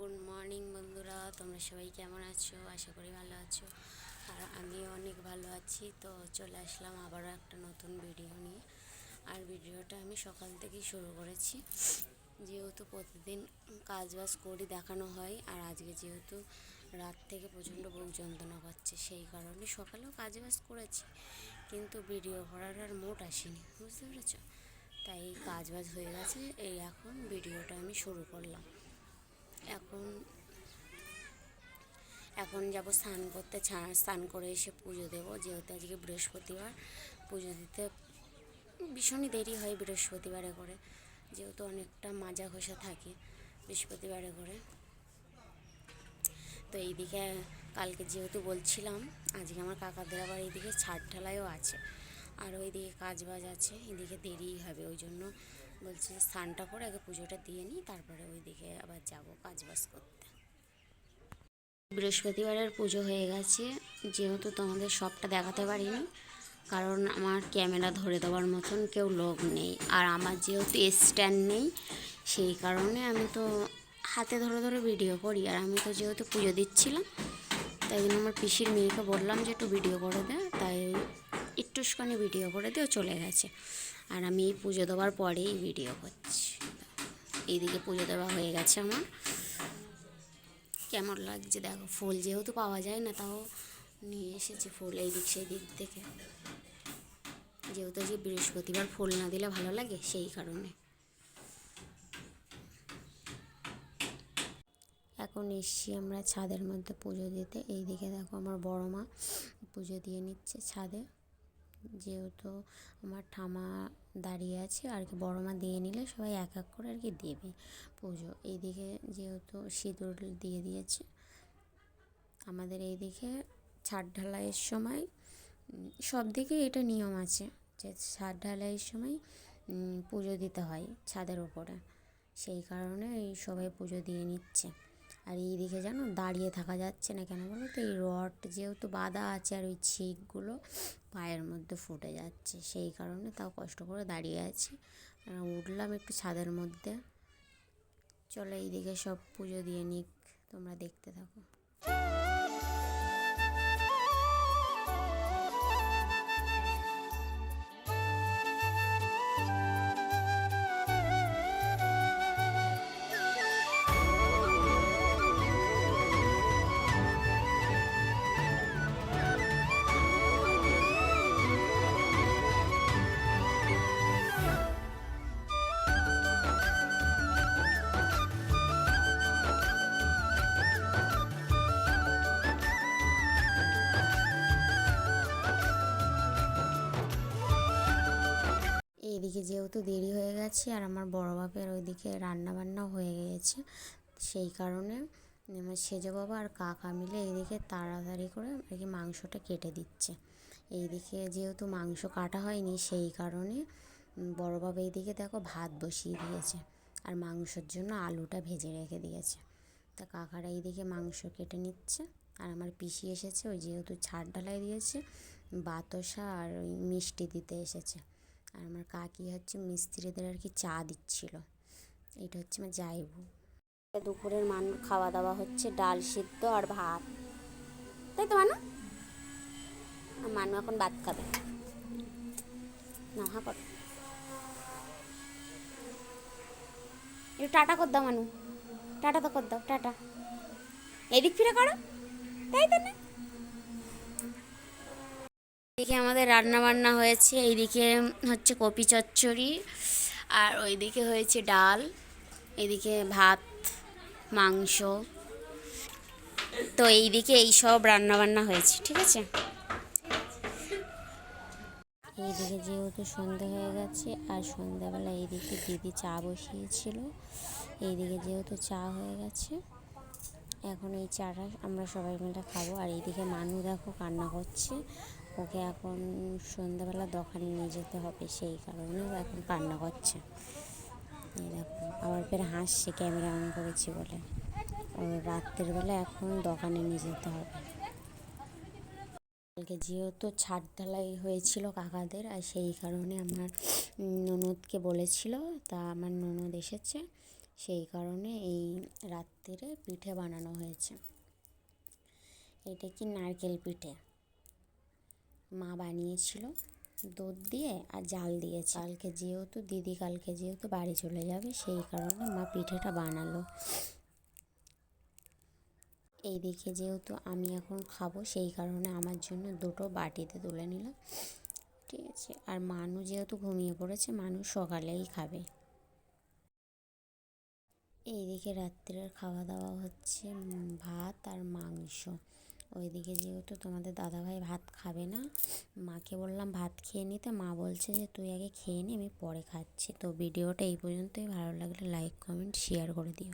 Good morning বন্ধুরা, তোমরা সবাই কেমন আছো? আশা করি ভালো আছো। আর আমিও অনেক ভালো আছি। তো চলে আসলাম আবারও একটা নতুন ভিডিও নিয়ে। আর ভিডিওটা আমি সকাল থেকেই শুরু করেছি, যেহেতু প্রতিদিন কাজ বাজ করি দেখানো হয়। আর আজকে যেহেতু রাত থেকে প্রচণ্ড বুক যন্ত্রণা করছে, সেই কারণে সকালেও কাজ বাজ করেছি, কিন্তু ভিডিও করার আর মোট আসেনি, বুঝতে পেরেছ? তাই কাজ বাজ হয়ে গেছে, এই এখন ভিডিওটা আমি শুরু করলাম। এখন এখন যাব স্নান করতে। স্নান করে এসে পুজো দেবো, যেহেতু আজকে বৃহস্পতিবার। পুজো দিতে ভীষণই দেরি হয় বৃহস্পতিবারে করে, যেহেতু অনেকটা মাজা ঘষা থাকে বৃহস্পতিবারে করে। তো এইদিকে কালকে যেহেতু বলছিলাম, আজকে আমার কাকাদের আবার এইদিকে ছাদ ঢালাইও আছে, আর ওইদিকে কাজ বাজ আছে, এদিকে দেরিই হবে। ওই জন্য বলছি স্নানটা করে আগে পুজোটা দিয়ে নিই, তারপরে ওইদিকে আবার যাব কাজ বাজ করতে। বৃহস্পতিবারের পুজো হয়ে গেছে, যেহেতু তোমাদের সবটা দেখাতে পারিনি, কারণ আমার ক্যামেরা ধরে দেওয়ার মতন কেউ লোক নেই। আর আমার যেহেতু স্ট্যান্ড নেই, সেই কারণে আমি তো হাতে ধরে ধরে ভিডিও করি। আর আমি তো যেহেতু পুজো দিচ্ছিলাম, তাই জন্য আমার পিসির মেয়েকে বললাম যে একটু ভিডিও করে দে, তাই একটুখানি ভিডিও করে দিয়ে চলে গেছে। আর আমি এই পুজো দেওয়ার পরেই ভিডিও করছি। এইদিকে পুজো দেওয়া হয়ে গেছে আমার। কেমন লাগছে দেখো, ফুল যেহেতু পাওয়া যায় না, তাও নিয়ে এসেছি ফুল এই দিক সেই দিক থেকে, যেহেতু যে বৃহস্পতিবার ফুল না দিলে ভালো লাগে, সেই কারণে। এখন এসছি আমরা ছাদের মধ্যে পুজো দিতে। এই দিকে দেখো আমার বড় মা পুজো দিয়ে নিচ্ছে ছাদে, যেহেতু আমার ঠামা দাঁড়িয়ে আছে আর কি, বড় মা দিয়ে নিলে সবাই এক এক করে আর কি দেবে পুজো। এইদিকে যেহেতু সিঁদুর দিয়ে দিয়েছে। আমাদের এইদিকে ছাদ ঢালাইয়ের সময় সব দিকে এটা নিয়ম আছে যে ছাদ ঢালাইয়ের সময় পুজো দিতে হয় ছাদের ওপরে, সেই কারণে এই সবাই পুজো দিয়ে নিচ্ছে। আর এইদিকে জানো দাঁড়িয়ে থাকা যাচ্ছে না, কেন বলো তো? এই রড যেহেতু বাঁধা আছে, আর ওই ছিকগুলো পায়ের মধ্যে ফুটে যাচ্ছে, সেই কারণে তাও কষ্ট করে দাঁড়িয়ে আছি। উঠলাম একটু ছাদের মধ্যে। চলো এইদিকে সব পুজো দিয়ে নিক, তোমরা দেখতে থাকো। এইদিকে যেহেতু দেরি হয়ে গেছে, আর আমার বড় বাপের ওইদিকে রান্নাবান্নাও হয়ে গিয়েছে, সেই কারণে আমার সেজ বাবা আর কাকা মিলে এইদিকে তাড়াতাড়ি করে আর কি মাংসটা কেটে দিচ্ছে। এইদিকে যেহেতু মাংস কাটা হয়নি, সেই কারণে বড় বাবা এইদিকে দেখো ভাত বসিয়ে দিয়েছে, আর মাংসের জন্য আলুটা ভেজে রেখে দিয়েছে। তা কাকারা এইদিকে মাংস কেটে নিচ্ছে, আর আমার পিসি এসেছে, ওই যেহেতু ছাদ ঢালাই দিয়েছে, বাতাসা আর ওই মিষ্টি দিতে এসেছে। আর আমার কাকি হচ্ছে মিস্ত্রিদের আর কি চা দিচ্ছিল। এটা হচ্ছে আমার জাইবু। দুপুরের খাওয়া দাওয়া হচ্ছে ডাল সিদ্ধ আর ভাত, তাই তো মানু? আর মানু এখন ভাত খাবে না? হা কর, একটু টাটা কর দাও মানু, টাটা তো কর দাও, টাটা। এদিক ফিরে করো, তাই তো না? এদিকে আমাদের রান্না বান্না হয়েছে, এইদিকে হচ্ছে কপি চচ্চড়ি, আর ওইদিকে হয়েছে ডাল, এদিকে ভাত, মাংস। তো এইদিকে এই সব রান্নাবান্না হয়েছে, ঠিক আছে। এইদিকে যেহেতু সন্ধে হয়ে গেছে, আর সন্ধ্যাবেলা এইদিকে দিদি চা বসিয়েছিল, এইদিকে যেহেতু চা হয়ে গেছে, এখন এই চাটা আমরা সবাই মিলে খাবো। আর এইদিকে মানু দেখো কান্না করছে, ওকে এখন সন্ধ্যাবেলা দোকানে নিয়ে যেতে হবে, সেই কারণেও এখন কান্না করছে। এই দেখো আবার ফের হাসছে ক্যামেরা অন করেছি বলে। ওর রাত্রেবেলা এখন দোকানে নিয়ে যেতে হবে। কালকে যেহেতু ছাদ ঢালাই হয়েছিল কাকাদের, আর সেই কারণে আমার ননদকে বলেছিল, তা আমার ননদ এসেছে, সেই কারণে এই রাত্রিরে পিঠে বানানো হয়েছে। এটা কি নারকেল পিঠে মা বানিয়েছিল দুধ দিয়ে আর জাল দিয়েছে। কালকে যেহেতু বাড়ি চলে যাবে, সেই কারণে মা পিঠেটা বানালো। এইদিকে যেহেতু আমি এখন খাবো, সেই কারণে আমার জন্য দুটো বাটিতে তুলে নিলাম, ঠিক আছে। আর মানু যেহেতু ঘুমিয়ে পড়েছে, মানু সকালেই খাবে। এইদিকে রাত্রের খাওয়া দাওয়া হচ্ছে ভাত আর মাংস। ওইদিকে যেহেতু তোমাদের দাদাভাই ভাত খাবে না, মাকে বললাম ভাত খেয়ে নিতে, মা বলছে যে তুই আগে খেয়ে নে, আমি পরে খাচ্ছি। তো ভিডিওটা এই পর্যন্তই। ভালো লাগলে লাইক কমেন্ট শেয়ার করে দিও।